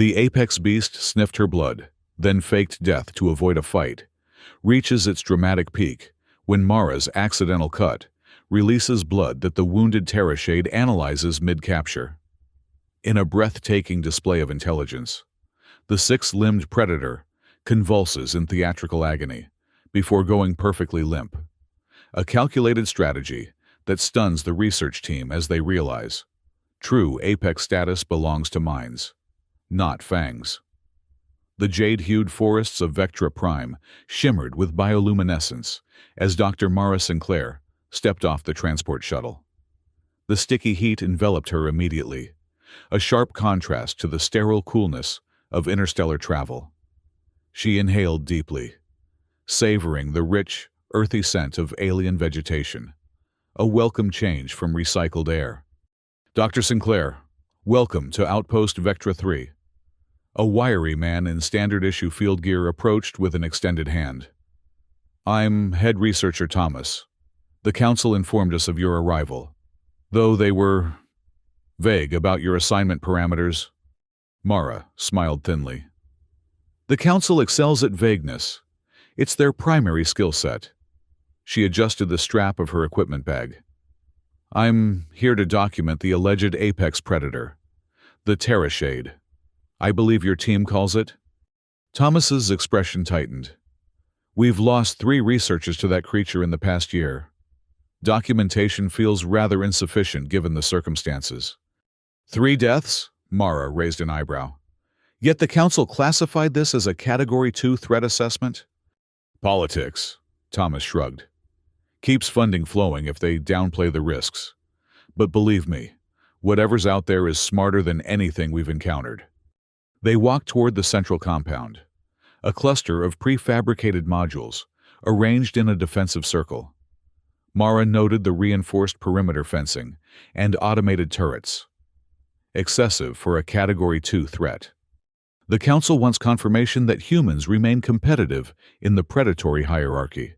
The apex beast sniffed her blood, then faked death to avoid a fight, reaches its dramatic peak when Mara's accidental cut releases blood that the wounded Terrashade analyzes mid-capture. In a breathtaking display of intelligence, the six-limbed predator convulses in theatrical agony before going perfectly limp. A calculated strategy that stuns the research team as they realize true apex status belongs to minds, not fangs. The jade-hued forests of Vectra Prime shimmered with bioluminescence as Dr. Mara Sinclair stepped off the transport shuttle. The sticky heat enveloped her immediately, a sharp contrast to the sterile coolness of interstellar travel. She inhaled deeply, savoring the rich, earthy scent of alien vegetation, a welcome change from recycled air. "Dr. Sinclair, welcome to Outpost Vectra 3. A wiry man in standard-issue field gear approached with an extended hand. "I'm head researcher Thomas. The Council informed us of your arrival, though they were vague about your assignment parameters." Mara smiled thinly. "The Council excels at vagueness. It's their primary skill set." She adjusted the strap of her equipment bag. "I'm here to document the alleged apex predator, the Terrashade. I believe your team calls it?" Thomas's expression tightened. "We've lost 3 researchers to that creature in the past year. Documentation feels rather insufficient given the circumstances." 3 deaths? Mara raised an eyebrow. "Yet the Council classified this as a Category 2 threat assessment?" "Politics," Thomas shrugged. "Keeps funding flowing if they downplay the risks. But believe me, whatever's out there is smarter than anything we've encountered." They walked toward the central compound, a cluster of prefabricated modules arranged in a defensive circle. Mara noted the reinforced perimeter fencing and automated turrets. Excessive for a Category 2 threat. The Council wants confirmation that humans remain competitive in the predatory hierarchy,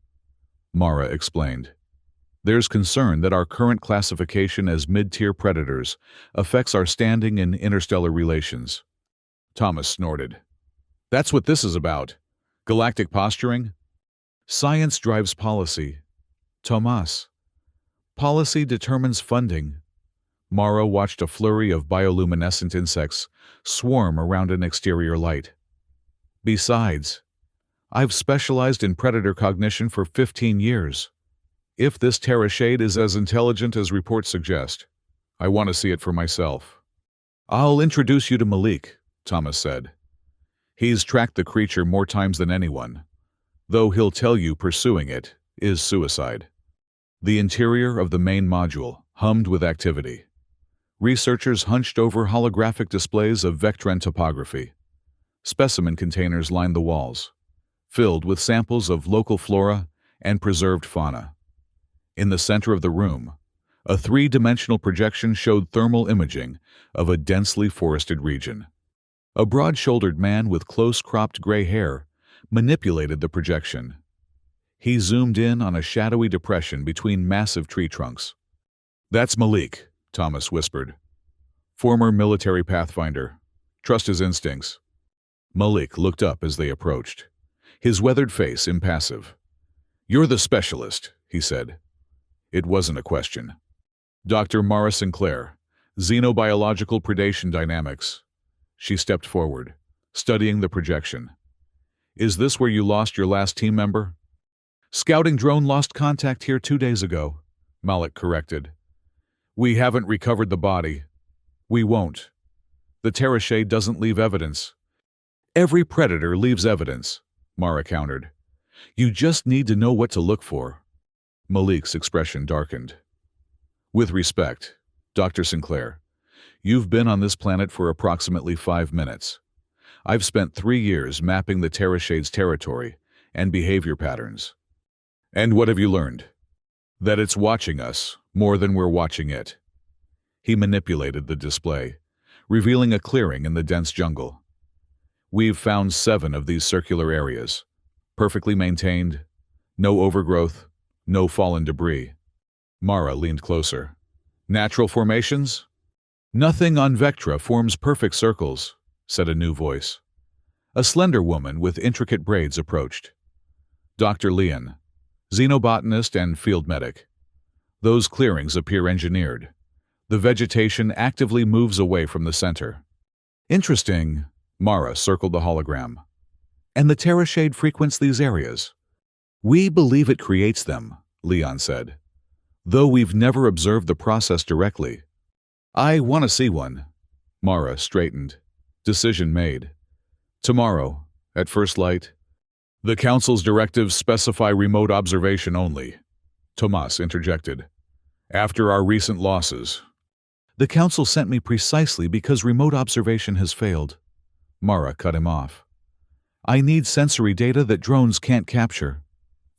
Mara explained. "There's concern that our current classification as mid-tier predators affects our standing in interstellar relations." Thomas snorted. "That's what this is about. Galactic posturing?" "Science drives policy, Thomas. Policy determines funding." Mara watched a flurry of bioluminescent insects swarm around an exterior light. "Besides, I've specialized in predator cognition for 15 years. If this Terrashade is as intelligent as reports suggest, I want to see it for myself." "I'll introduce you to Malik," Thomas said. "He's tracked the creature more times than anyone, though he'll tell you pursuing it is suicide." The interior of the main module hummed with activity. Researchers hunched over holographic displays of Vectran topography. Specimen containers lined the walls, filled with samples of local flora and preserved fauna. In the center of the room, a 3-dimensional projection showed thermal imaging of a densely forested region. A broad-shouldered man with close-cropped gray hair manipulated the projection. He zoomed in on a shadowy depression between massive tree trunks. "That's Malik," Thomas whispered. "Former military pathfinder. Trust his instincts." Malik looked up as they approached, his weathered face impassive. "You're the specialist," he said. It wasn't a question. "Dr. Mara Sinclair, Xenobiological Predation Dynamics." She stepped forward, studying the projection. "Is this where you lost your last team member?" "Scouting drone lost contact here 2 days ago," Malik corrected. "We haven't recovered the body. We won't. The Terrashade doesn't leave evidence." "Every predator leaves evidence," Mara countered. "You just need to know what to look for." Malik's expression darkened. "With respect, Dr. Sinclair, you've been on this planet for approximately 5 minutes. I've spent 3 years mapping the Terrashade's territory and behavior patterns." "And what have you learned?" "That it's watching us more than we're watching it." He manipulated the display, revealing a clearing in the dense jungle. "We've found 7 of these circular areas, perfectly maintained, no overgrowth, no fallen debris." Mara leaned closer. "Natural formations?" "Nothing on Vectra forms perfect circles," said a new voice. A slender woman with intricate braids approached. Dr. Leon, xenobotanist and field medic. Those clearings appear engineered. The vegetation actively moves away from the center. Interesting, Mara circled the hologram. And the terrashade frequents these areas. We believe it creates them, Leon said. Though we've never observed the process directly. I want to see one. Mara straightened. Decision made. Tomorrow, at first light. The Council's directives specify remote observation only, Tomas interjected. After our recent losses. The Council sent me precisely because remote observation has failed. Mara cut him off. I need sensory data that drones can't capture.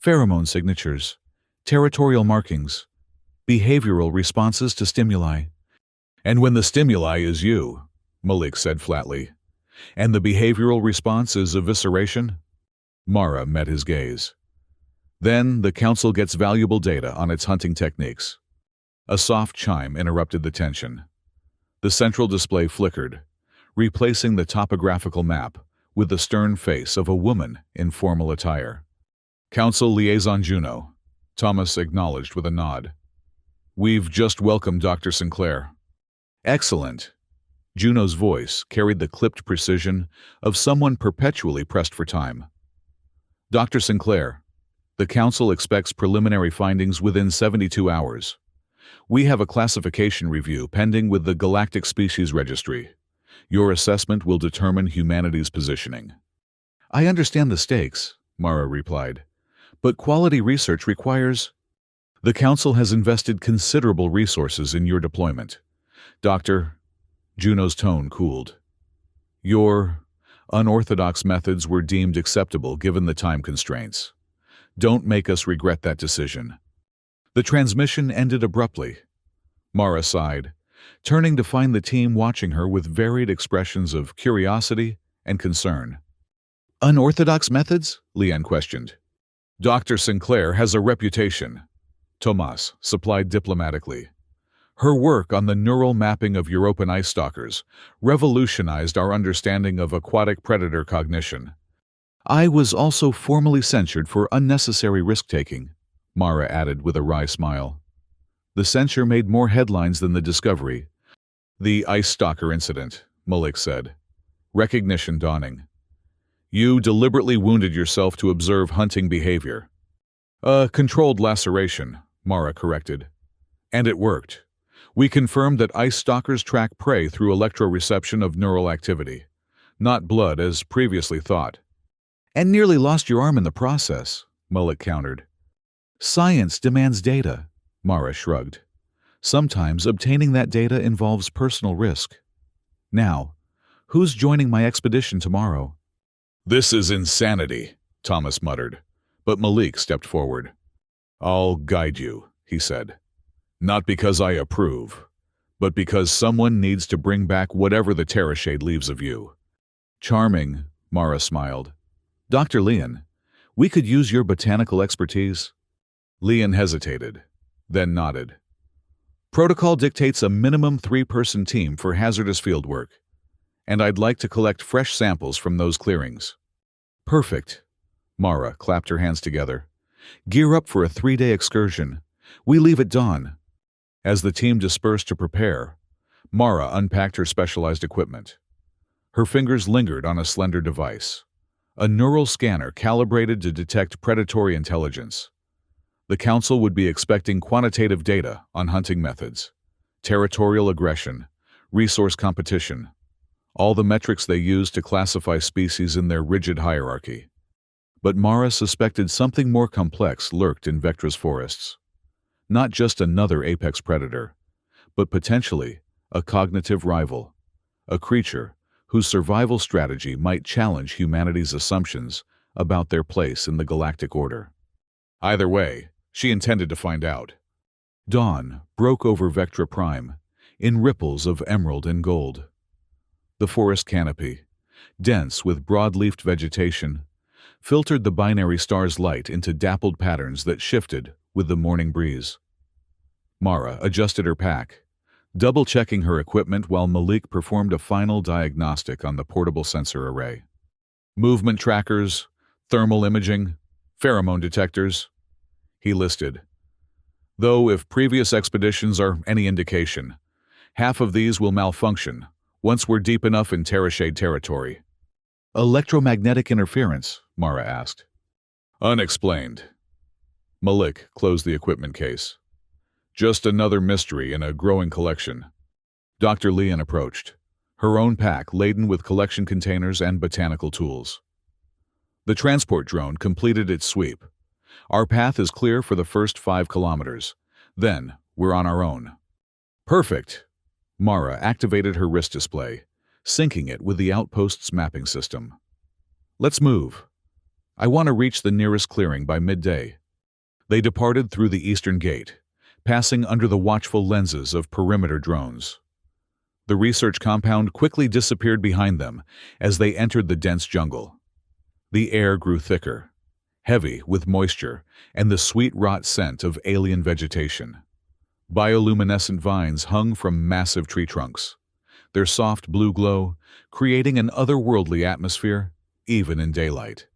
Pheromone signatures, territorial markings, behavioral responses to stimuli. And when the stimuli is you, Malik said flatly, and the behavioral response is evisceration? Mara met his gaze. Then the Council gets valuable data on its hunting techniques. A soft chime interrupted the tension. The central display flickered, replacing the topographical map with the stern face of a woman in formal attire. Council Liaison Juno, Thomas acknowledged with a nod. We've just welcomed Dr. Sinclair. Excellent. Juno's voice carried the clipped precision of someone perpetually pressed for time. Dr. Sinclair, the Council expects preliminary findings within 72 hours. We have a classification review pending with the Galactic Species Registry. Your assessment will determine humanity's positioning. I understand the stakes, Mara replied, but quality research requires... The Council has invested considerable resources in your deployment. Doctor, Juno's tone cooled. Your unorthodox methods were deemed acceptable given the time constraints. Don't make us regret that decision. The transmission ended abruptly. Mara sighed, turning to find the team watching her with varied expressions of curiosity and concern. Unorthodox methods? Leon questioned. Dr. Sinclair has a reputation, Tomas supplied diplomatically. Her work on the neural mapping of European ice stalkers revolutionized our understanding of aquatic predator cognition. I was also formally censured for unnecessary risk-taking, Mara added with a wry smile. The censure made more headlines than the discovery. The ice stalker incident, Malik said. Recognition dawning. You deliberately wounded yourself to observe hunting behavior. A controlled laceration, Mara corrected. And it worked. We confirmed that ice stalkers track prey through electroreception of neural activity, not blood as previously thought. And nearly lost your arm in the process, Malik countered. Science demands data, Mara shrugged. Sometimes obtaining that data involves personal risk. Now, who's joining my expedition tomorrow? This is insanity, Thomas muttered, but Malik stepped forward. I'll guide you, he said. Not because I approve, but because someone needs to bring back whatever the terrashade leaves of you. Charming, Mara smiled. Dr. Leon, we could use your botanical expertise. Leon hesitated, then nodded. Protocol dictates a minimum 3-person team for hazardous fieldwork, and I'd like to collect fresh samples from those clearings. Perfect. Mara clapped her hands together. Gear up for a 3-day excursion. We leave at dawn. As the team dispersed to prepare, Mara unpacked her specialized equipment. Her fingers lingered on a slender device, a neural scanner calibrated to detect predatory intelligence. The Council would be expecting quantitative data on hunting methods, territorial aggression, resource competition, all the metrics they use to classify species in their rigid hierarchy. But Mara suspected something more complex lurked in Vectra's forests. Not just another apex predator, but potentially a cognitive rival, a creature whose survival strategy might challenge humanity's assumptions about their place in the galactic order. Either way, she intended to find out. Dawn broke over Vectra Prime in ripples of emerald and gold. The forest canopy, dense with broad-leafed vegetation, filtered the binary star's light into dappled patterns that shifted with the morning breeze. Mara adjusted her pack, double-checking her equipment while Malik performed a final diagnostic on the portable sensor array. Movement trackers, thermal imaging, pheromone detectors, he listed. Though if previous expeditions are any indication, half of these will malfunction once we're deep enough in Terrashade territory. Electromagnetic interference? Mara asked. Unexplained. Malik closed the equipment case. Just another mystery in a growing collection. Dr. Leon approached, her own pack laden with collection containers and botanical tools. The transport drone completed its sweep. Our path is clear for the first 5 kilometers. Then, we're on our own. Perfect. Mara activated her wrist display, syncing it with the outpost's mapping system. Let's move. I want to reach the nearest clearing by midday. They departed through the eastern gate, passing under the watchful lenses of perimeter drones. The research compound quickly disappeared behind them as they entered the dense jungle. The air grew thicker, heavy with moisture and the sweet rot scent of alien vegetation. Bioluminescent vines hung from massive tree trunks, their soft blue glow creating an otherworldly atmosphere, even in daylight.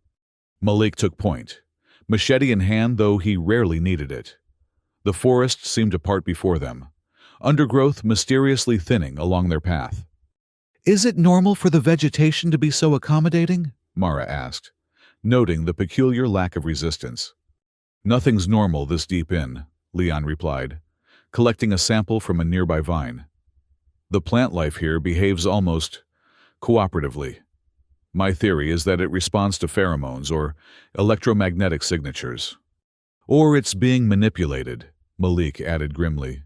Malik took point, machete in hand though he rarely needed it. The forest seemed to part before them, undergrowth mysteriously thinning along their path. Is it normal for the vegetation to be so accommodating? Mara asked, noting the peculiar lack of resistance. Nothing's normal this deep in, Leon replied, collecting a sample from a nearby vine. The plant life here behaves almost cooperatively. My theory is that it responds to pheromones or electromagnetic signatures. Or it's being manipulated, Malik added grimly,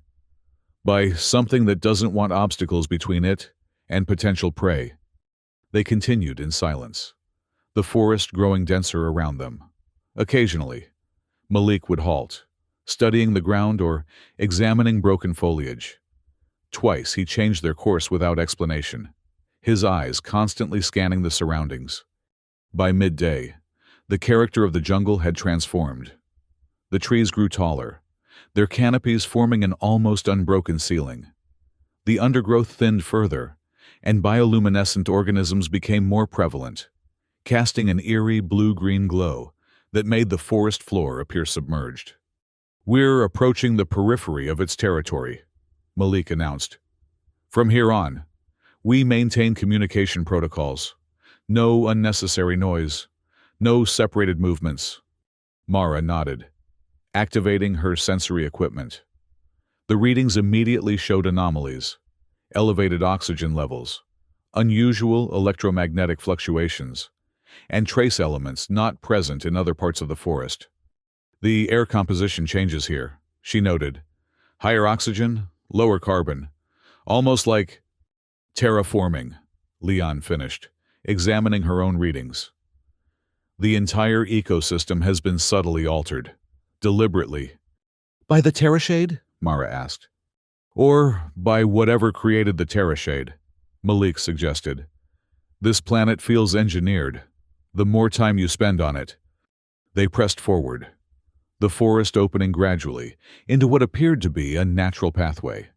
by something that doesn't want obstacles between it and potential prey. They continued in silence, the forest growing denser around them. Occasionally, Malik would halt, studying the ground or examining broken foliage. Twice he changed their course without explanation, his eyes constantly scanning the surroundings. By midday, the character of the jungle had transformed. The trees grew taller, their canopies forming an almost unbroken ceiling. The undergrowth thinned further, and bioluminescent organisms became more prevalent, casting an eerie blue-green glow that made the forest floor appear submerged. We're approaching the periphery of its territory, Malik announced. From here on, we maintain communication protocols. No unnecessary noise, no separated movements. Mara nodded, activating her sensory equipment. The readings immediately showed anomalies, elevated oxygen levels, unusual electromagnetic fluctuations, and trace elements not present in other parts of the forest. The air composition changes here, she noted. Higher oxygen, lower carbon, almost like terraforming, Leon finished, examining her own readings. The entire ecosystem has been subtly altered, deliberately. By the Terrashade? Mara asked. Or by whatever created the Terrashade, Malik suggested. This planet feels engineered, the more time you spend on it. They pressed forward, the forest opening gradually into what appeared to be a natural pathway.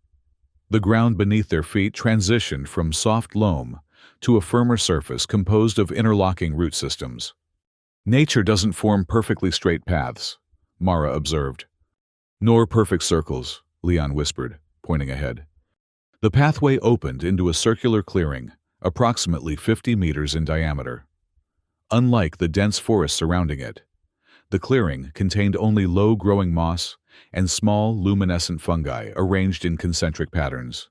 The ground beneath their feet transitioned from soft loam to a firmer surface composed of interlocking root systems. Nature doesn't form perfectly straight paths, Mara observed. Nor perfect circles, Leon whispered, pointing ahead. The pathway opened into a circular clearing, approximately 50 meters in diameter. Unlike the dense forest surrounding it, the clearing contained only low-growing moss and small, luminescent fungi arranged in concentric patterns.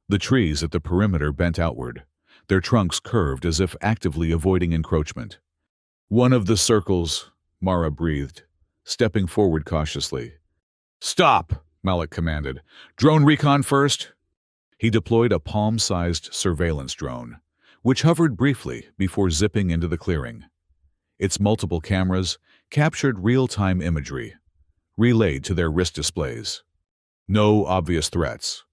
The trees at the perimeter bent outward, their trunks curved as if actively avoiding encroachment. One of the circles, Mara breathed, stepping forward cautiously. Stop, Malik commanded. Drone recon first. He deployed a palm-sized surveillance drone, which hovered briefly before zipping into the clearing. Its multiple cameras captured real-time imagery, relayed to their wrist displays. No obvious threats,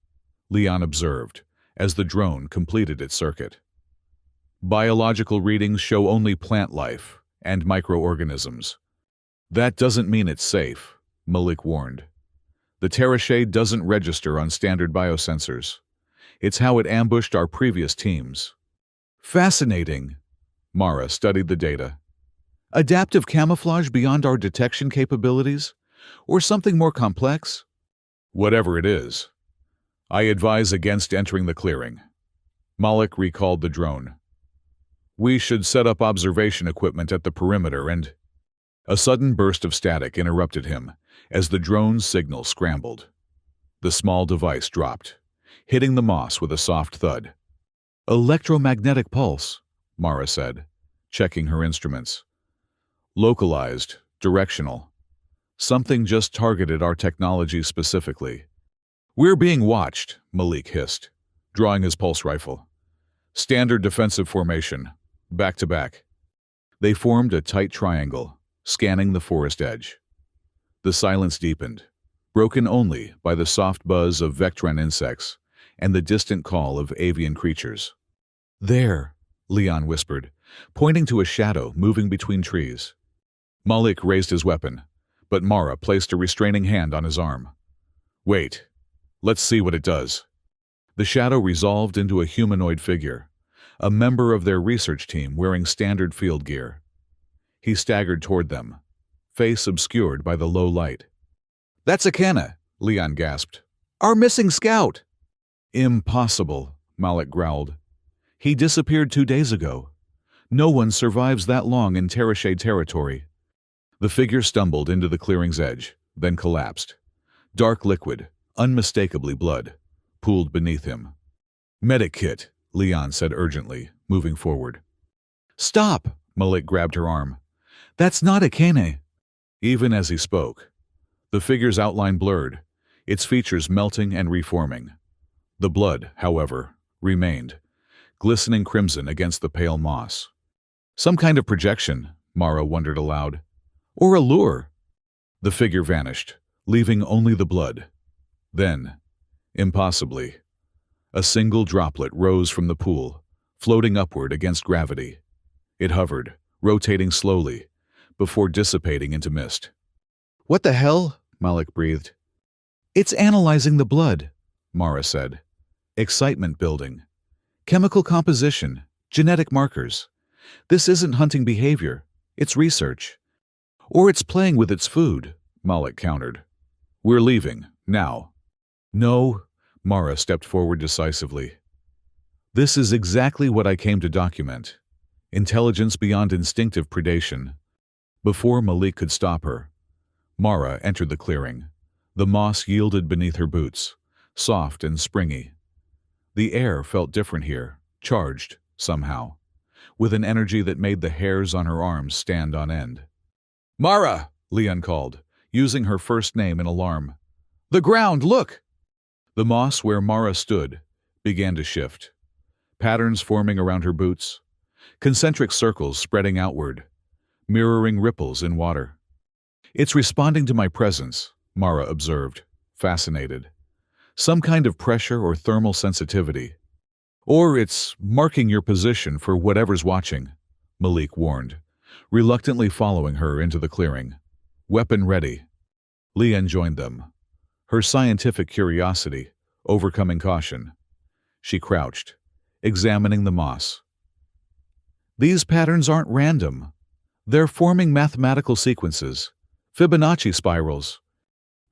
Leon observed as the drone completed its circuit. Biological readings show only plant life and microorganisms. That doesn't mean it's safe, Malik warned. The terrashade doesn't register on standard biosensors. It's how it ambushed our previous teams. Fascinating. Mara studied the data. Adaptive camouflage beyond our detection capabilities? Or something more complex? Whatever it is, I advise against entering the clearing. Malik recalled the drone. We should set up observation equipment at the perimeter and... A sudden burst of static interrupted him as the drone's signal scrambled. The small device dropped, hitting the moss with a soft thud. Electromagnetic pulse, Mara said, checking her instruments. Localized, directional. Something just targeted our technology specifically. We're being watched, Malik hissed, drawing his pulse rifle. Standard defensive formation, back to back. They formed a tight triangle, scanning the forest edge. The silence deepened, broken only by the soft buzz of Vectran insects and the distant call of avian creatures. There, Leon whispered, pointing to a shadow moving between trees. Malik raised his weapon, but Mara placed a restraining hand on his arm. Wait, let's see what it does. The shadow resolved into a humanoid figure, a member of their research team wearing standard field gear. He staggered toward them, face obscured by the low light. That's Akana, Leon gasped. Our missing scout! Impossible, Malik growled. He disappeared 2 days ago. No one survives that long in terrashade territory. The figure stumbled into the clearing's edge, then collapsed. Dark liquid, unmistakably blood, pooled beneath him. Medic kit, Leon said urgently, moving forward. Stop! Malik grabbed her arm. That's not Akane. Even as he spoke, the figure's outline blurred, its features melting and reforming. The blood, however, remained, glistening crimson against the pale moss. Some kind of projection, Mara wondered aloud. Or a lure. The figure vanished, leaving only the blood. Then, impossibly, a single droplet rose from the pool, floating upward against gravity. It hovered, rotating slowly, before dissipating into mist. What the hell? Malik breathed. It's analyzing the blood, Mara said. Excitement building. Chemical composition, genetic markers. This isn't hunting behavior, it's research. Or it's playing with its food, Malik countered. We're leaving, now. No, Mara stepped forward decisively. This is exactly what I came to document. Intelligence beyond instinctive predation. Before Malik could stop her, Mara entered the clearing. The moss yielded beneath her boots, soft and springy. The air felt different here, charged, somehow, with an energy that made the hairs on her arms stand on end. Mara! Leon called, using her first name in alarm. The ground, look! The moss where Mara stood began to shift. Patterns forming around her boots, concentric circles spreading outward, mirroring ripples in water. It's responding to my presence, Mara observed, fascinated. Some kind of pressure or thermal sensitivity. Or it's marking your position for whatever's watching, Malik warned, reluctantly following her into the clearing. Weapon ready. Leon joined them, her scientific curiosity overcoming caution. She crouched, examining the moss. These patterns aren't random. They're forming mathematical sequences, Fibonacci spirals,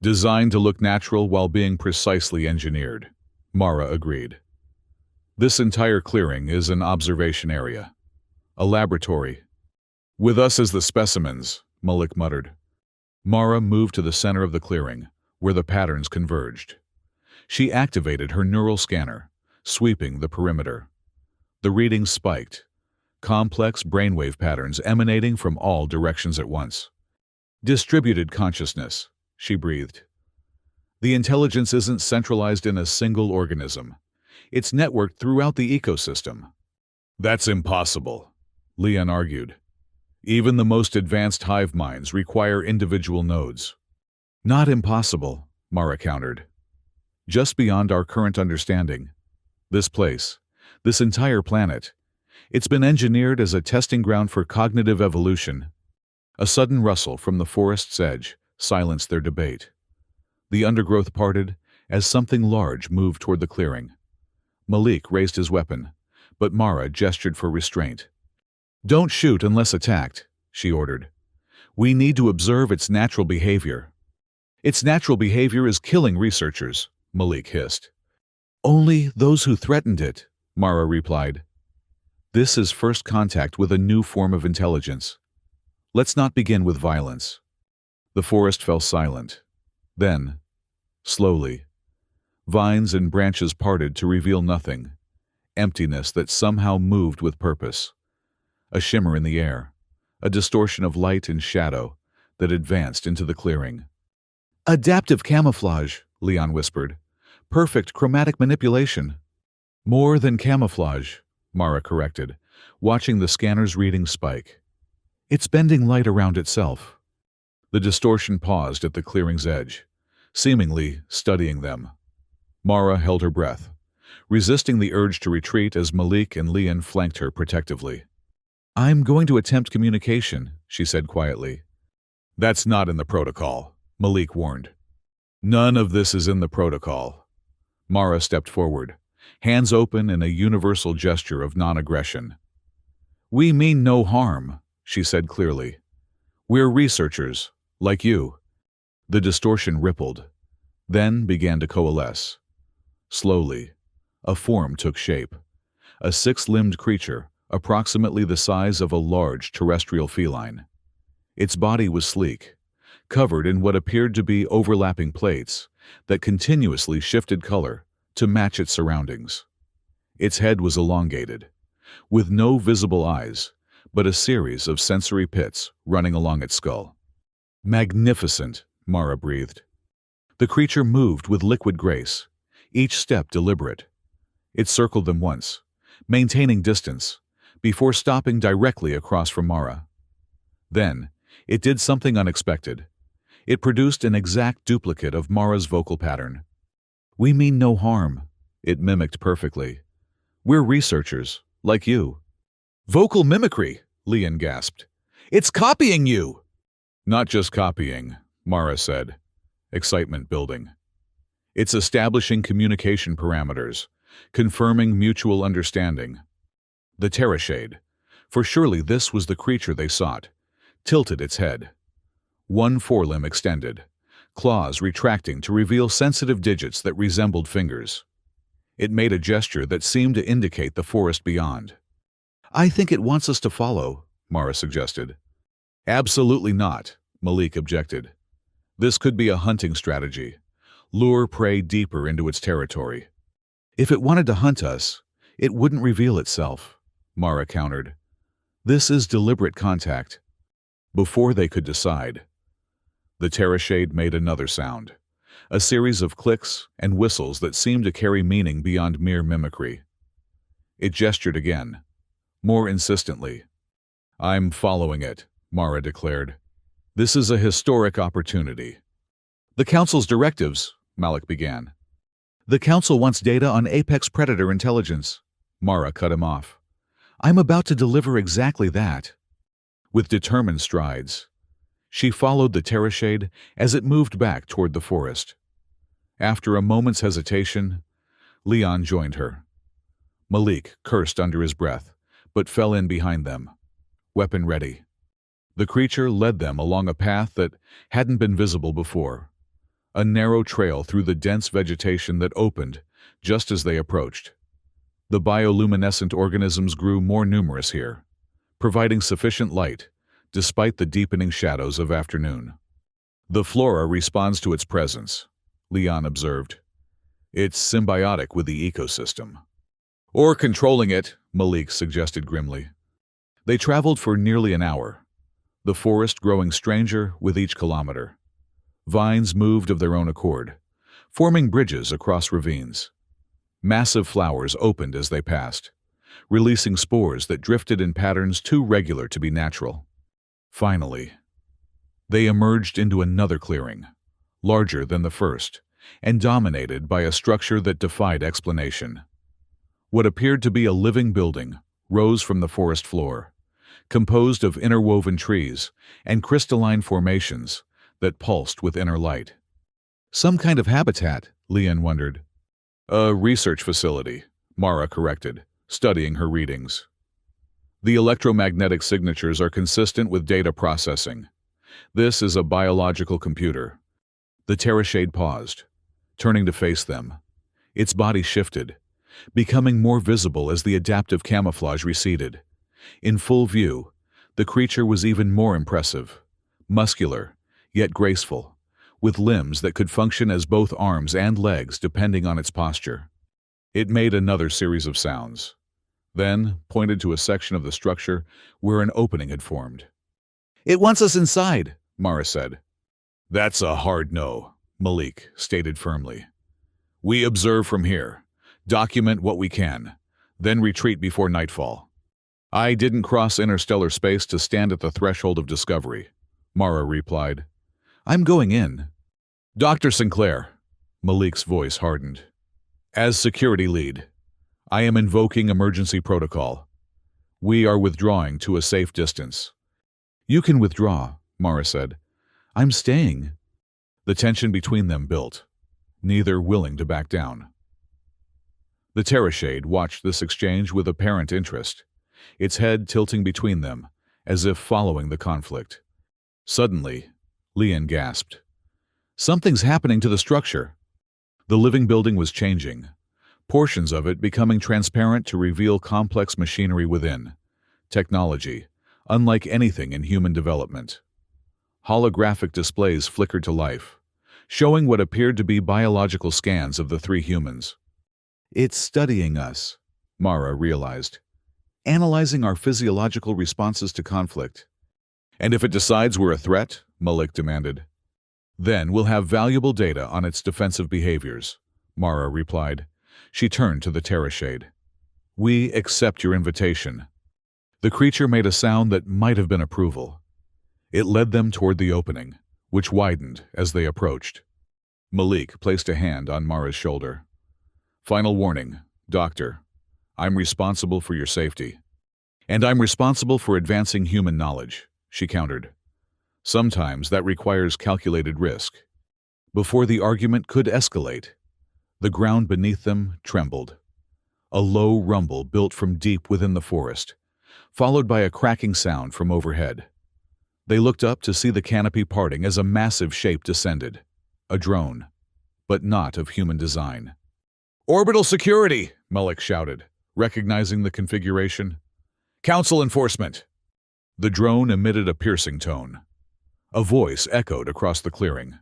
designed to look natural while being precisely engineered, Mara agreed. This entire clearing is an observation area, a laboratory. With us as the specimens, Malik muttered. Mara moved to the center of the clearing, where the patterns converged. She activated her neural scanner, sweeping the perimeter. The readings spiked, complex brainwave patterns emanating from all directions at once. Distributed consciousness, she breathed. The intelligence isn't centralized in a single organism. It's networked throughout the ecosystem. That's impossible, Leon argued. Even the most advanced hive minds require individual nodes. Not impossible, Mara countered. Just beyond our current understanding. This place, this entire planet, it's been engineered as a testing ground for cognitive evolution. A sudden rustle from the forest's edge silenced their debate. The undergrowth parted as something large moved toward the clearing. Malik raised his weapon, but Mara gestured for restraint. "Don't shoot unless attacked," she ordered. "We need to observe its natural behavior." "Its natural behavior is killing researchers," Malik hissed. "Only those who threatened it," Mara replied. "This is first contact with a new form of intelligence. Let's not begin with violence." The forest fell silent. Then, slowly, vines and branches parted to reveal nothing, emptiness that somehow moved with purpose. A shimmer in the air, a distortion of light and shadow that advanced into the clearing. "Adaptive camouflage," Leon whispered. "Perfect chromatic manipulation." "More than camouflage," Mara corrected, watching the scanner's readings spike. "It's bending light around itself." The distortion paused at the clearing's edge, seemingly studying them. Mara held her breath, resisting the urge to retreat as Malik and Leon flanked her protectively. "I'm going to attempt communication," she said quietly. "That's not in the protocol," Malik warned. "None of this is in the protocol." Mara stepped forward, hands open in a universal gesture of non-aggression. "We mean no harm," she said clearly. "We're researchers, like you." The distortion rippled, then began to coalesce. Slowly, a form took shape. A six-limbed creature, approximately the size of a large terrestrial feline. Its body was sleek, covered in what appeared to be overlapping plates that continuously shifted color to match its surroundings. Its head was elongated, with no visible eyes, but a series of sensory pits running along its skull. "Magnificent," Mara breathed. The creature moved with liquid grace, each step deliberate. It circled them once, maintaining distance, before stopping directly across from Mara. Then, it did something unexpected. It produced an exact duplicate of Mara's vocal pattern. "We mean no harm," it mimicked perfectly. "We're researchers, like you." "Vocal mimicry," Leon gasped. "It's copying you!" "Not just copying," Mara said, excitement building. "It's establishing communication parameters, confirming mutual understanding." The Terrashade, for surely this was the creature they sought, tilted its head. One forelimb extended, claws retracting to reveal sensitive digits that resembled fingers. It made a gesture that seemed to indicate the forest beyond. "I think it wants us to follow," Mara suggested. "Absolutely not," Malik objected. "This could be a hunting strategy. Lure prey deeper into its territory." "If it wanted to hunt us, it wouldn't reveal itself," Mara countered. "This is deliberate contact." Before they could decide, the Terrashade made another sound, a series of clicks and whistles that seemed to carry meaning beyond mere mimicry. It gestured again, more insistently. "I'm following it," Mara declared. "This is a historic opportunity." "The Council's directives," Malik began. "The Council wants data on apex predator intelligence," Mara cut him off. "I'm about to deliver exactly that." With determined strides, she followed the Terrashade as it moved back toward the forest. After a moment's hesitation, Leon joined her. Malik cursed under his breath, but fell in behind them, weapon ready. The creature led them along a path that hadn't been visible before, a narrow trail through the dense vegetation that opened just as they approached. The bioluminescent organisms grew more numerous here, providing sufficient light despite the deepening shadows of afternoon. "The flora responds to its presence," Leon observed. "It's symbiotic with the ecosystem." "Or controlling it," Malik suggested grimly. They traveled for nearly an hour, the forest growing stranger with each kilometer. Vines moved of their own accord, forming bridges across ravines. Massive flowers opened as they passed, releasing spores that drifted in patterns too regular to be natural. Finally, they emerged into another clearing, larger than the first, and dominated by a structure that defied explanation. What appeared to be a living building rose from the forest floor, composed of interwoven trees and crystalline formations that pulsed with inner light. Some kind of habitat, Leon wondered. A research facility, Mara corrected, studying her readings. The electromagnetic signatures are consistent with data processing. This is a biological computer. The Terrashade paused, turning to face them. Its body shifted, becoming more visible as the adaptive camouflage receded. In full view, the creature was even more impressive. Muscular, yet graceful, with limbs that could function as both arms and legs depending on its posture. It made another series of sounds, then pointed to a section of the structure where an opening had formed. "It wants us inside," Mara said. "That's a hard no," Malik stated firmly. "We observe from here, document what we can, then retreat before nightfall." "I didn't cross interstellar space to stand at the threshold of discovery," Mara replied. "I'm going in." "Dr. Sinclair," Malik's voice hardened. "As security lead, I am invoking emergency protocol. We are withdrawing to a safe distance." "You can withdraw," Mara said. "I'm staying." The tension between them built, neither willing to back down. The Terrashade watched this exchange with apparent interest, its head tilting between them, as if following the conflict. Suddenly, Leon gasped. "Something's happening to the structure." The living building was changing, portions of it becoming transparent to reveal complex machinery within. Technology, unlike anything in human development. Holographic displays flickered to life, showing what appeared to be biological scans of the three humans. "It's studying us," Mara realized, "analyzing our physiological responses to conflict." "And if it decides we're a threat?" Malik demanded. "Then we'll have valuable data on its defensive behaviors," Mara replied. She turned to the Terrashade. "We accept your invitation." The creature made a sound that might have been approval. It led them toward the opening, which widened as they approached. Malik placed a hand on Mara's shoulder. "Final warning, Doctor. I'm responsible for your safety. And I'm responsible for advancing human knowledge," she countered. "Sometimes that requires calculated risk." Before the argument could escalate, the ground beneath them trembled. A low rumble built from deep within the forest, followed by a cracking sound from overhead. They looked up to see the canopy parting as a massive shape descended. A drone, but not of human design. "Orbital security!" Malik shouted, recognizing the configuration. "Council enforcement!" The drone emitted a piercing tone. A voice echoed across the clearing.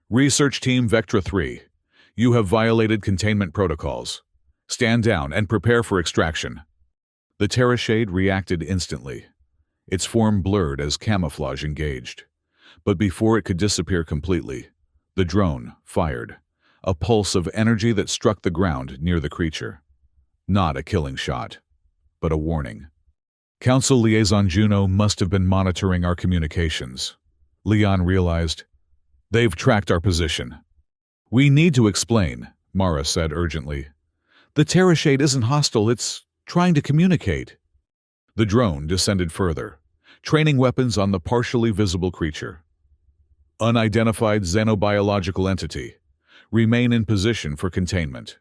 "Research Team Vectra 3, you have violated containment protocols. Stand down and prepare for extraction." The Terrashade reacted instantly. Its form blurred as camouflage engaged. But before it could disappear completely, the drone fired, a pulse of energy that struck the ground near the creature. Not a killing shot, but a warning. Council Liaison Juno must have been monitoring our communications. Leon realized. "They've tracked our position." "We need to explain," Mara said urgently. "The Terrashade isn't hostile, it's trying to communicate." The drone descended further, training weapons on the partially visible creature. "Unidentified xenobiological entity. Remain in position for containment."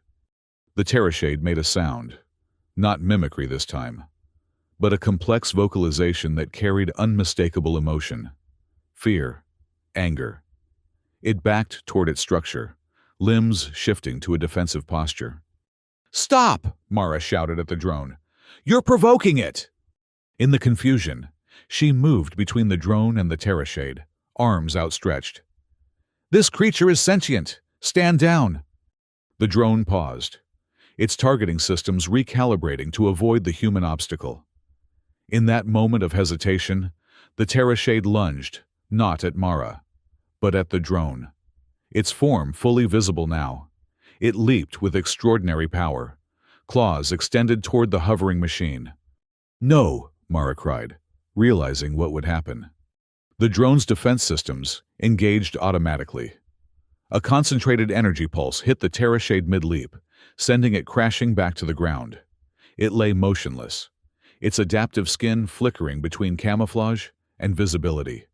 The Terrashade made a sound, not mimicry this time, but a complex vocalization that carried unmistakable emotion. Fear, anger. It backed toward its structure, limbs shifting to a defensive posture. "Stop!" Mara shouted at the drone. "You're provoking it!" In the confusion, she moved between the drone and the Terrashade, arms outstretched. "This creature is sentient! Stand down!" The drone paused, its targeting systems recalibrating to avoid the human obstacle. In that moment of hesitation, the Terrashade lunged, not at Mara, but at the drone. Its form fully visible now. It leaped with extraordinary power, claws extended toward the hovering machine. "No!" Mara cried, realizing what would happen. The drone's defense systems engaged automatically. A concentrated energy pulse hit the Terrashade mid-leap, sending it crashing back to the ground. It lay motionless, its adaptive skin flickering between camouflage and visibility.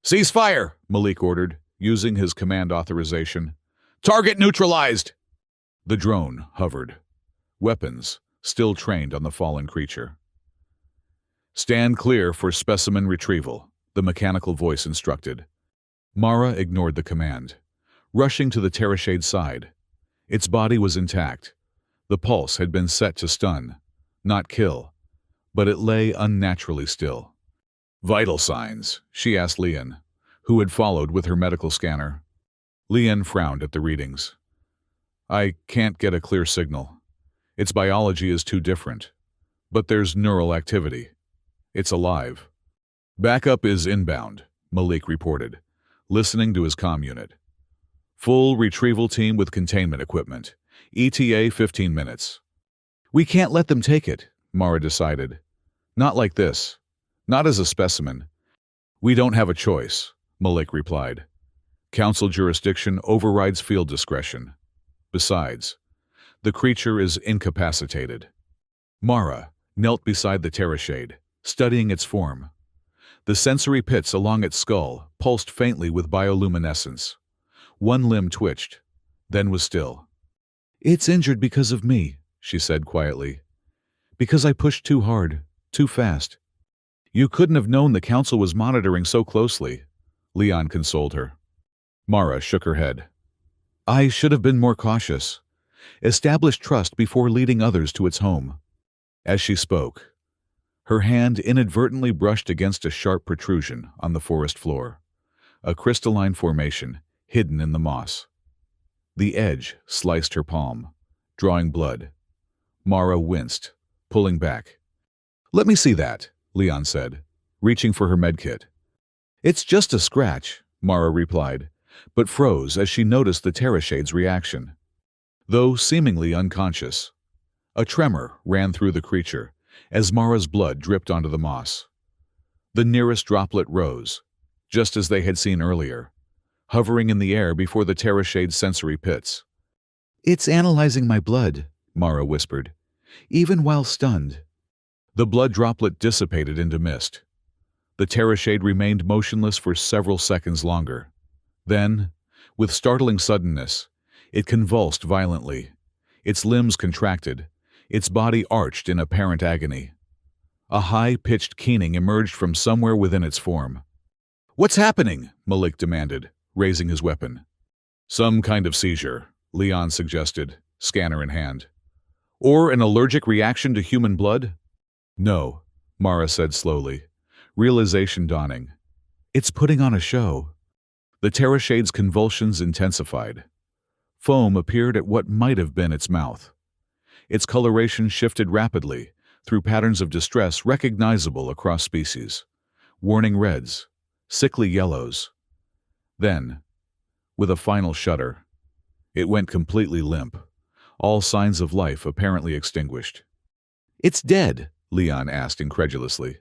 "Cease fire!" Malik ordered, using his command authorization. "Target neutralized!" The drone hovered. Weapons still trained on the fallen creature. "Stand clear for specimen retrieval," the mechanical voice instructed. Mara ignored the command, rushing to the Terrashade's side. Its body was intact. The pulse had been set to stun, not kill, but it lay unnaturally still. "Vital signs?" she asked Leon, who had followed with her medical scanner. Leon frowned at the readings. "I can't get a clear signal. Its biology is too different. But there's neural activity. It's alive." "Backup is inbound," Malik reported, listening to his comm unit. "Full retrieval team with containment equipment. ETA 15 minutes. "We can't let them take it," Mara decided. "Not like this. Not as a specimen." "We don't have a choice," Malik replied. "Council jurisdiction overrides field discretion. Besides, the creature is incapacitated." Mara knelt beside the Terrashade, studying its form. The sensory pits along its skull pulsed faintly with bioluminescence. One limb twitched, then was still. "It's injured because of me," she said quietly. "Because I pushed too hard, too fast." "You couldn't have known the council was monitoring so closely," Leon consoled her. Mara shook her head. "I should have been more cautious. Establish trust before leading others to its home." As she spoke, her hand inadvertently brushed against a sharp protrusion on the forest floor, a crystalline formation hidden in the moss. The edge sliced her palm, drawing blood. Mara winced, pulling back. "Let me see that," Leon said, reaching for her medkit. "It's just a scratch," Mara replied, but froze as she noticed the Terrashade's reaction. Though seemingly unconscious, a tremor ran through the creature as Mara's blood dripped onto the moss. The nearest droplet rose, just as they had seen earlier, hovering in the air before the Terrashade's sensory pits. "It's analyzing my blood," Mara whispered, even while stunned. The blood droplet dissipated into mist. The Terrashade remained motionless for several seconds longer. Then, with startling suddenness, it convulsed violently. Its limbs contracted, its body arched in apparent agony. A high-pitched keening emerged from somewhere within its form. "What's happening?" Malik demanded, raising his weapon. "Some kind of seizure," Leon suggested, scanner in hand. "Or an allergic reaction to human blood?" "No," Mara said slowly, realization dawning. "It's putting on a show." The Terrashade's convulsions intensified. Foam appeared at what might have been its mouth. Its coloration shifted rapidly, through patterns of distress recognizable across species. Warning reds, sickly yellows. Then, with a final shudder, it went completely limp, all signs of life apparently extinguished. "It's dead?" Leon asked incredulously.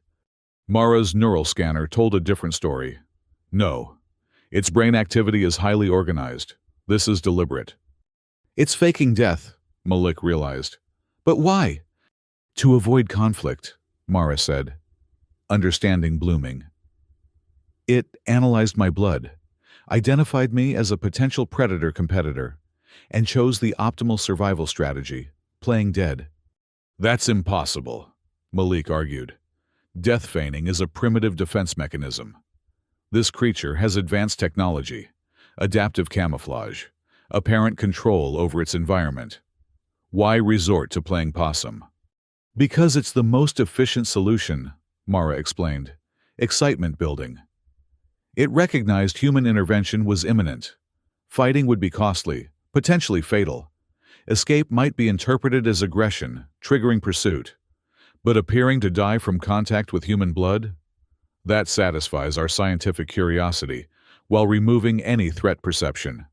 Mara's neural scanner told a different story. "No. Its brain activity is highly organized. This is deliberate." "It's faking death," Malik realized. "But why?" "To avoid conflict," Mara said, understanding blooming. "It analyzed my blood, identified me as a potential predator competitor, and chose the optimal survival strategy, playing dead." "That's impossible," Malik argued. "Death feigning is a primitive defense mechanism. This creature has advanced technology, adaptive camouflage, apparent control over its environment. Why resort to playing possum?" "Because it's the most efficient solution," Mara explained. "Excitement building." It recognized human intervention was imminent. Fighting would be costly, potentially fatal. Escape might be interpreted as aggression, triggering pursuit. But appearing to die from contact with human blood? That satisfies our scientific curiosity, while removing any threat perception.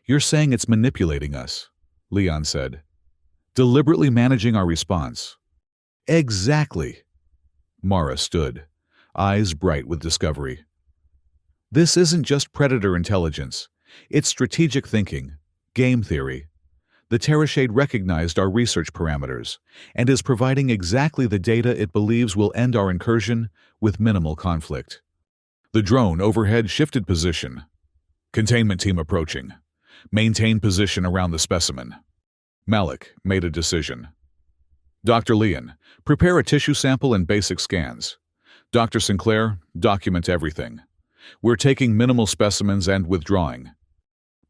"You're saying it's manipulating us," Leon said. "Deliberately managing our response." "Exactly." Mara stood, eyes bright with discovery. "This isn't just predator intelligence. It's strategic thinking, game theory. The Terrashade recognized our research parameters and is providing exactly the data it believes will end our incursion with minimal conflict." The drone overhead shifted position. Containment team approaching. Maintain position around the specimen. Malik made a decision. Dr. Leon, prepare a tissue sample and basic scans. Dr. Sinclair, document everything. We're taking minimal specimens and withdrawing.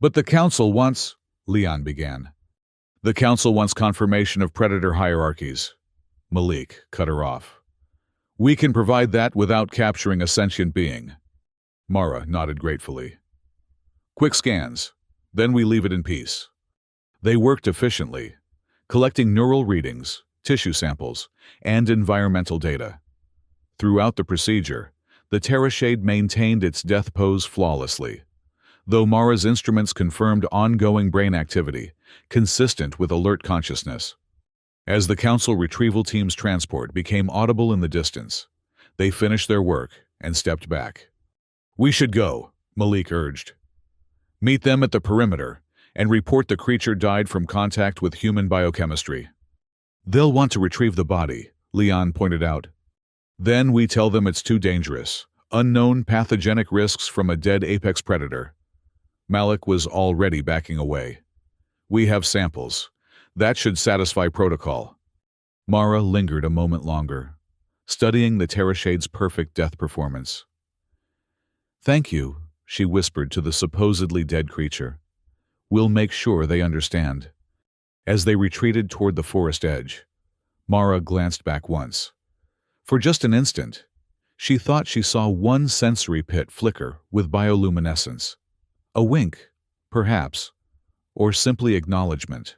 But the council wants, Leon began. The council wants confirmation of predator hierarchies. Malik cut her off. We can provide that without capturing a sentient being. Mara nodded gratefully. Quick scans, then we leave it in peace. They worked efficiently, collecting neural readings, tissue samples, and environmental data. Throughout the procedure, the Terrashade maintained its death pose flawlessly, though Mara's instruments confirmed ongoing brain activity, consistent with alert consciousness. As the Council retrieval team's transport became audible in the distance, they finished their work and stepped back. We should go, Malik urged. Meet them at the perimeter and report the creature died from contact with human biochemistry. They'll want to retrieve the body, Leon pointed out. Then we tell them it's too dangerous. Unknown pathogenic risks from a dead apex predator. Malik was already backing away. We have samples. That should satisfy protocol. Mara lingered a moment longer, studying the Terrashade's perfect death performance. Thank you, she whispered to the supposedly dead creature. We'll make sure they understand. As they retreated toward the forest edge, Mara glanced back once. For just an instant, she thought she saw one sensory pit flicker with bioluminescence. A wink, perhaps, or simply acknowledgement.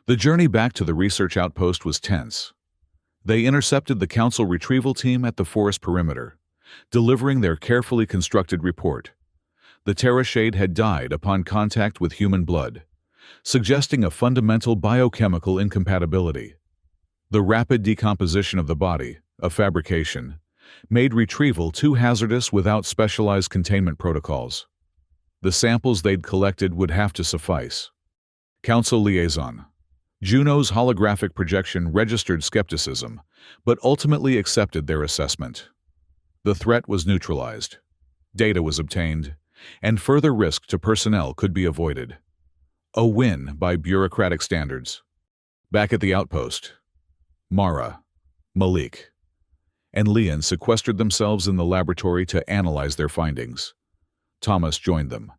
The journey back to the research outpost was tense. They intercepted the Council retrieval team at the forest perimeter, delivering their carefully constructed report. The Terrashade had died upon contact with human blood, suggesting a fundamental biochemical incompatibility. The rapid decomposition of the body, a fabrication, made retrieval too hazardous without specialized containment protocols. The samples they'd collected would have to suffice. Council liaison. Juno's holographic projection registered skepticism, but ultimately accepted their assessment. The threat was neutralized. Data was obtained, and further risk to personnel could be avoided. A win by bureaucratic standards. Back at the outpost, Mara, Malik, and Leon sequestered themselves in the laboratory to analyze their findings. Thomas joined them,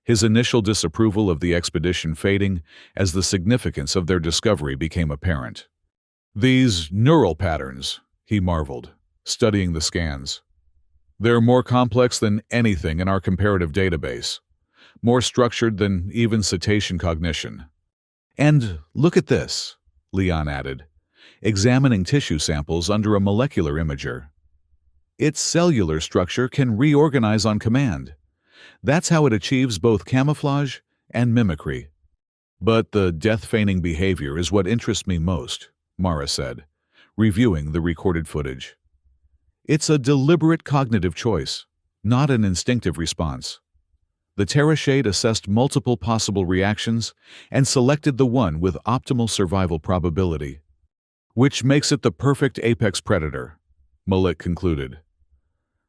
his initial disapproval of the expedition fading as the significance of their discovery became apparent. These neural patterns, he marveled, studying the scans. They're more complex than anything in our comparative database, more structured than even cetacean cognition. And look at this, Leon added, examining tissue samples under a molecular imager. Its cellular structure can reorganize on command. That's how it achieves both camouflage and mimicry. But the death-feigning behavior is what interests me most, Mara said, reviewing the recorded footage. It's a deliberate cognitive choice, not an instinctive response. The Terrashade assessed multiple possible reactions and selected the one with optimal survival probability. Which makes it the perfect apex predator, Malik concluded.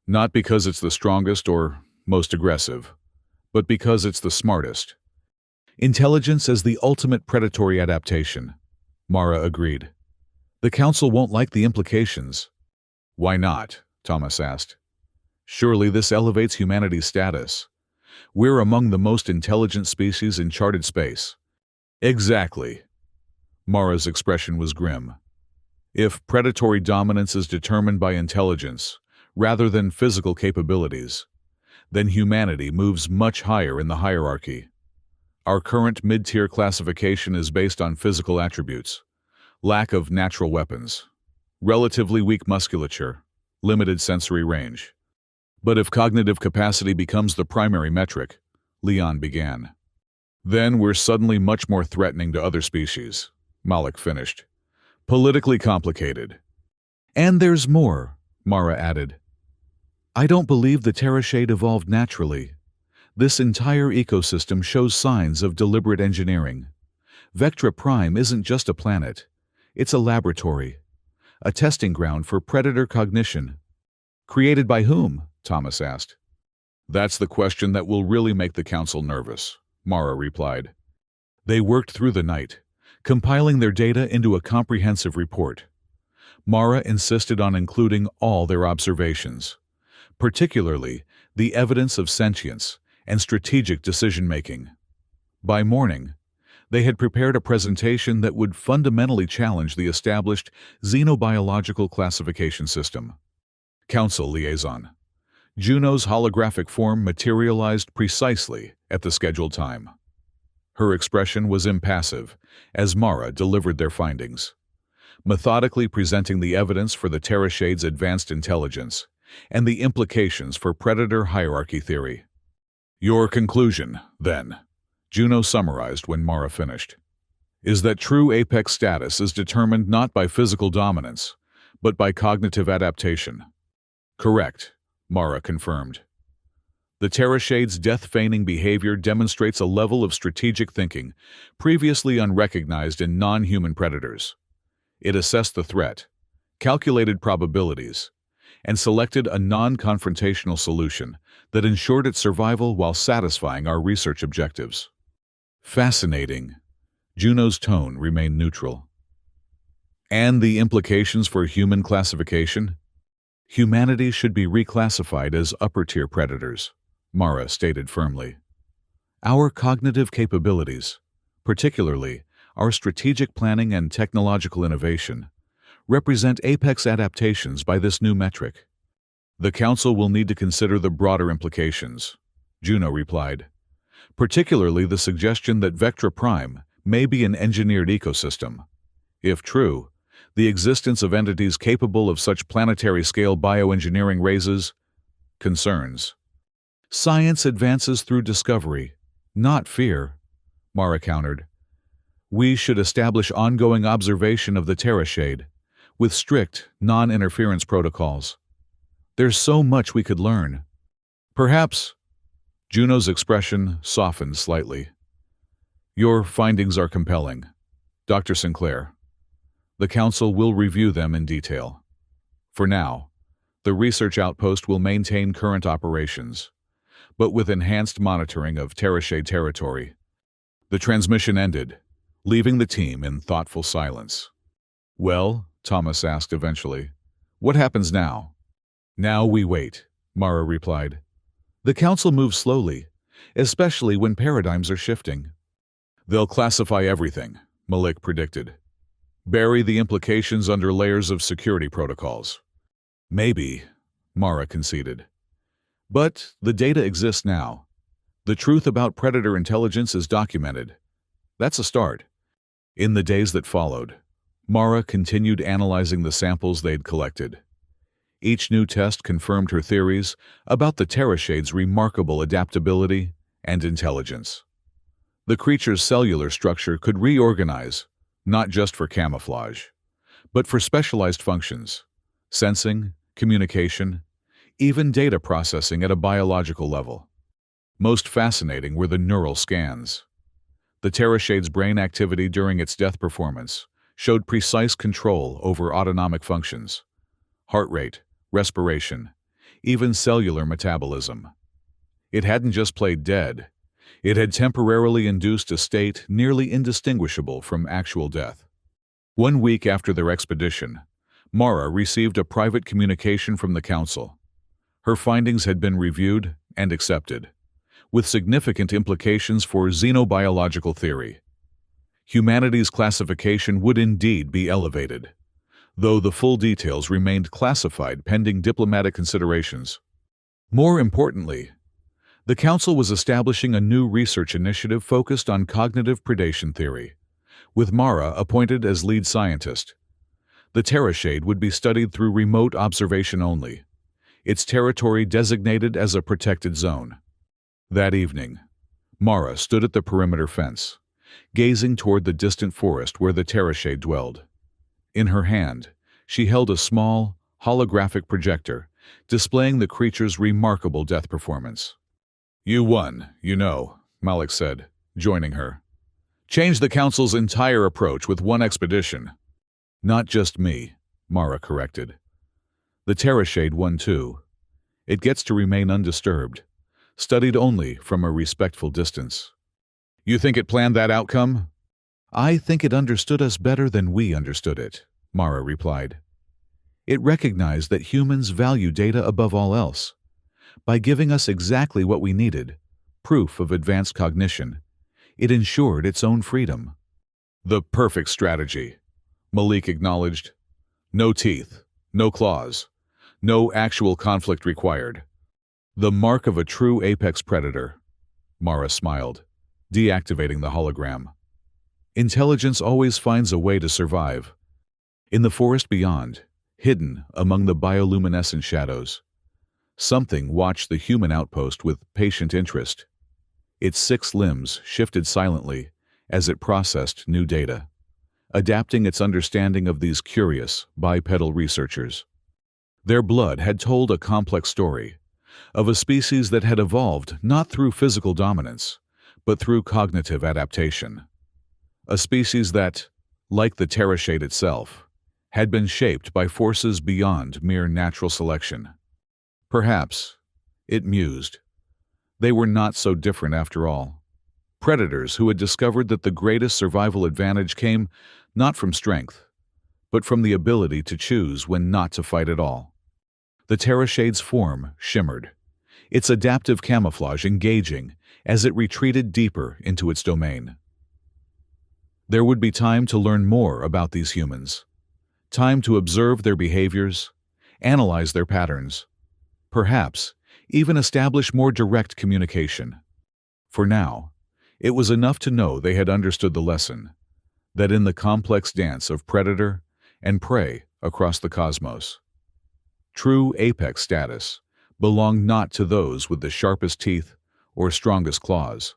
Not because it's the strongest or most aggressive, but because it's the smartest. Intelligence as the ultimate predatory adaptation, Mara agreed. The Council won't like the implications. Why not? Thomas asked. Surely this elevates humanity's status. We're among the most intelligent species in charted space. Exactly. Mara's expression was grim. If predatory dominance is determined by intelligence, rather than physical capabilities, then humanity moves much higher in the hierarchy. Our current mid-tier classification is based on physical attributes, lack of natural weapons, relatively weak musculature, limited sensory range. But if cognitive capacity becomes the primary metric, Leon began, then we're suddenly much more threatening to other species, Malik finished. Politically complicated. And there's more, Mara added. I don't believe the Terrashade evolved naturally. This entire ecosystem shows signs of deliberate engineering. Vectra Prime isn't just a planet. It's a laboratory, a testing ground for predator cognition. Created by whom? Thomas asked. That's the question that will really make the Council nervous, Mara replied. They worked through the night, compiling their data into a comprehensive report. Mara insisted on including all their observations, particularly the evidence of sentience and strategic decision-making. By morning, they had prepared a presentation that would fundamentally challenge the established xenobiological classification system. Council Liaison. Juno's holographic form materialized precisely at the scheduled time. Her expression was impassive as Mara delivered their findings, methodically presenting the evidence for the Terrashade's advanced intelligence and the implications for predator hierarchy theory. Your conclusion, then, Juno summarized when Mara finished, is that true apex status is determined not by physical dominance, but by cognitive adaptation. Correct, Mara confirmed. The Terrashade's death-feigning behavior demonstrates a level of strategic thinking previously unrecognized in non-human predators. It assessed the threat, calculated probabilities, and selected a non-confrontational solution that ensured its survival while satisfying our research objectives. Fascinating. Juno's tone remained neutral. And the implications for human classification? Humanity should be reclassified as upper-tier predators, Mara stated firmly. Our cognitive capabilities, particularly our strategic planning and technological innovation, represent apex adaptations by this new metric. The Council will need to consider the broader implications, Juno replied, particularly the suggestion that Vectra Prime may be an engineered ecosystem. If true, the existence of entities capable of such planetary-scale bioengineering raises concerns. Science advances through discovery, not fear, Mara countered. We should establish ongoing observation of the Terrashade, with strict, non-interference protocols. There's so much we could learn. Perhaps. Juno's expression softened slightly. Your findings are compelling, Dr. Sinclair. The Council will review them in detail. For now, the research outpost will maintain current operations, but with enhanced monitoring of Terrashade territory. The transmission ended, leaving the team in thoughtful silence. Well, Thomas asked eventually, what happens now? Now we wait, Mara replied. The Council moves slowly, especially when paradigms are shifting. They'll classify everything, Malik predicted. Bury the implications under layers of security protocols. Maybe, Mara conceded. But the data exists now. The truth about predator intelligence is documented. That's a start. In the days that followed, Mara continued analyzing the samples they'd collected. Each new test confirmed her theories about the Terrashade's remarkable adaptability and intelligence. The creature's cellular structure could reorganize, not just for camouflage, but for specialized functions, sensing, communication, even data processing at a biological level. Most fascinating were the neural scans. The Terrashade's brain activity during its death performance showed precise control over autonomic functions, heart rate, respiration, even cellular metabolism. It hadn't just played dead. It had temporarily induced a state nearly indistinguishable from actual death. 1 week after their expedition, Mara received a private communication from the Council. Her findings had been reviewed and accepted, with significant implications for xenobiological theory. Humanity's classification would indeed be elevated, though the full details remained classified pending diplomatic considerations. More importantly, the Council was establishing a new research initiative focused on cognitive predation theory, with Mara appointed as lead scientist. The Terrashade would be studied through remote observation only, its territory designated as a protected zone. That evening, Mara stood at the perimeter fence, gazing toward the distant forest where the Terrashade dwelled. In her hand, she held a small, holographic projector, displaying the creature's remarkable death performance. You won, Malik said, joining her. Change the Council's entire approach with one expedition. Not just me, Mara corrected. The Terrashade won too. It gets to remain undisturbed, studied only from a respectful distance. You think it planned that outcome? I think it understood us better than we understood it, Mara replied. It recognized that humans value data above all else. By giving us exactly what we needed, proof of advanced cognition, it ensured its own freedom. The perfect strategy, Malik acknowledged. No teeth, no claws, no actual conflict required. The mark of a true apex predator, Mara smiled, deactivating the hologram. Intelligence always finds a way to survive. In the forest beyond, hidden among the bioluminescent shadows, something watched the human outpost with patient interest. Its 6 limbs shifted silently as it processed new data, adapting its understanding of these curious, bipedal researchers. Their blood had told a complex story of a species that had evolved not through physical dominance, but through cognitive adaptation. A species that, like the terrashade itself, had been shaped by forces beyond mere natural selection. Perhaps, it mused, they were not so different after all. Predators who had discovered that the greatest survival advantage came not from strength, but from the ability to choose when not to fight at all. The terrashade's form shimmered, its adaptive camouflage engaging as it retreated deeper into its domain. There would be time to learn more about these humans, time to observe their behaviors, analyze their patterns, perhaps even establish more direct communication. For now, it was enough to know they had understood the lesson, that in the complex dance of predator and prey across the cosmos, true apex status belonged not to those with the sharpest teeth or strongest claws,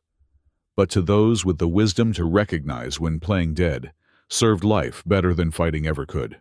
but to those with the wisdom to recognize when playing dead served life better than fighting ever could.